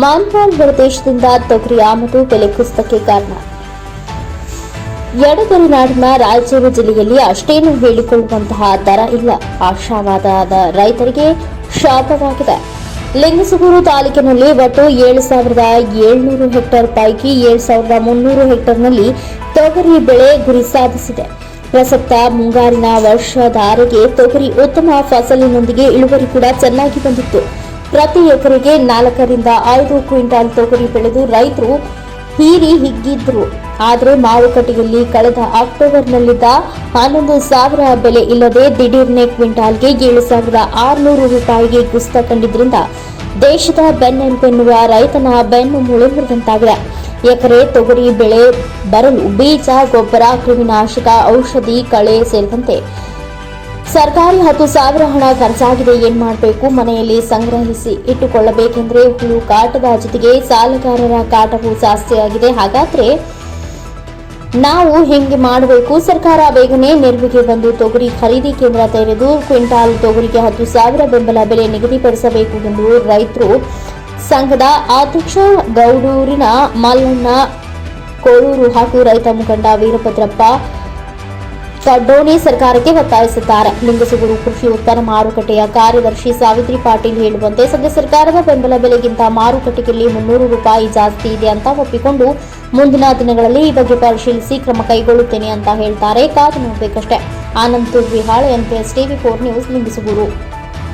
ಮಾನ್ವಾಲ್ ಹೊರದೇಶದಿಂದ ತೊಗರಿ ಆಮದು ಬೆಲೆ ಕುಸಿತಕ್ಕೆ ಕಾರಣ. ಎಡಗರಿನಾಡಿನ ರಾಯಚೂರು ಜಿಲ್ಲೆಯಲ್ಲಿ ಅಷ್ಟೇನು ಹೇಳಿಕೊಳ್ಳುವಂತಹ ದರ ಇಲ್ಲ. ಆಶಾವಾದದ ರೈತರಿಗೆ ಶಾಪವಾಗಿದೆ. ಲಿಂಗಸಗೂರು ತಾಲೂಕಿನಲ್ಲಿ ಒಟ್ಟು 7,700 ಹೆಕ್ಟೇರ್ ಪೈಕಿ 7,300 ಹೆಕ್ಟೇರ್ನಲ್ಲಿ ತೊಗರಿ ಬೆಳೆ ಗುರಿ ಸಾಧಿಸಿದೆ. ಪ್ರಸಕ್ತ ಮುಂಗಾರಿನ ವರ್ಷಧಾರೆಗೆ ತೊಗರಿ ಉತ್ತಮ ಫಸಲಿನೊಂದಿಗೆ ಇಳುವರಿ ಕೂಡ ಚೆನ್ನಾಗಿ ಬಂದಿತ್ತು. ಪ್ರತಿ ಎಕರೆಗೆ 4 ರಿಂದ 5 ಕ್ವಿಂಟಾಲ್ ತೊಗರಿ ಬೆಳೆದು ರೈತರು ಹೀರಿ ಹಿಗ್ಗಿದ್ರು. ಆದರೆ ಮಾರುಕಟ್ಟೆಯಲ್ಲಿ ಕಳೆದ ಅಕ್ಟೋಬರ್ನಲ್ಲಿದ್ದ 11,000 ಬೆಲೆ ಇಲ್ಲದೆ ದಿಢೀರ್ನೆ ಕ್ವಿಂಟಾಲ್ಗೆ 7,600 ರೂಪಾಯಿಗೆ ಕುಸಿತ ಕಂಡಿದ್ದರಿಂದ ದೇಶದ ಬೆನ್ನೆಲುಬೆನ್ನುವ ರೈತನ ಬೆನ್ನು ಮುಳುಗಿದಂತಾಗಿದೆ. ಎಕರೆ ತೊಗರಿ ಬೆಳೆ ಬರಲು ಬೀಜ, ಗೊಬ್ಬರ, ಕ್ರಿಮಿನಾಶಕ, ಔಷಧಿ, ಕಳೆ ಸೇರಿದಂತೆ ಸರ್ಕಾರಿ 10,000 ಹಣ ಖರ್ಚಾಗಿದೆ. ಏನ್ ಮಾಡಬೇಕು? ಮನೆಯಲ್ಲಿ ಸಂಗ್ರಹಿಸಿ ಇಟ್ಟುಕೊಳ್ಳಬೇಕೆಂದ್ರೆ ಹುಳು ಕಾಟದ ಜೊತೆಗೆ ಸಾಲಗಾರರ ಕಾಟವೂ ಜಾಸ್ತಿಯಾಗಿದೆ. ಹಾಗಾದ್ರೆ ನಾವು ಹೆಂಗೆ ಮಾಡಬೇಕು? ಸರ್ಕಾರ ಬೇಗನೆ ನೆರವಿಗೆ ಬಂದು ತೊಗರಿ ಖರೀದಿ ಕೇಂದ್ರ ತೆರೆದು ಕ್ವಿಂಟಾಲ್ ತೊಗರಿಗೆ 10,000 ಬೆಂಬಲ ಬೆಲೆ ನಿಗದಿಪಡಿಸಬೇಕು ಎಂದು ರೈತರು ಸಂಘದ ಅಧ್ಯಕ್ಷ ಗೌಡೂರಿನ ಮಲ್ಲಣ್ಣ ಕೋಳೂರು ಹಾಗೂ ರೈತ ಮುಖಂಡ ವೀರಭದ್ರಪ್ಪ ಕಡ್ಡೋಣಿ ಸರ್ಕಾರಕ್ಕೆ ಒತ್ತಾಯಿಸಿದ್ದಾರೆ. ಲಿಂಗಸಗೂರು ಕೃಷಿ ಉತ್ಪನ್ನ ಮಾರುಕಟ್ಟೆಯ ಕಾರ್ಯದರ್ಶಿ ಸಾವಿತ್ರಿ ಪಾಟೀಲ್ ಹೇಳುವಂತೆ ಸದ್ಯ ಸರ್ಕಾರದ ಬೆಂಬಲ ಬೆಲೆಗಿಂತ ಮಾರುಕಟ್ಟೆಯಲ್ಲಿ 300 ರೂಪಾಯಿ ಜಾಸ್ತಿ ಇದೆ ಅಂತ ಒಪ್ಪಿಕೊಂಡು ಮುಂದಿನ ದಿನಗಳಲ್ಲಿ ಈ ಬಗ್ಗೆ ಪರಿಶೀಲಿಸಿ ಕ್ರಮ ಕೈಗೊಳ್ಳುತ್ತೇನೆ ಅಂತ ಹೇಳ್ತಾರೆ. ಕಾದು ನೋಡಬೇಕಷ್ಟೇ. Anand Turvihal, NPS TV 4 news, Lingasugur.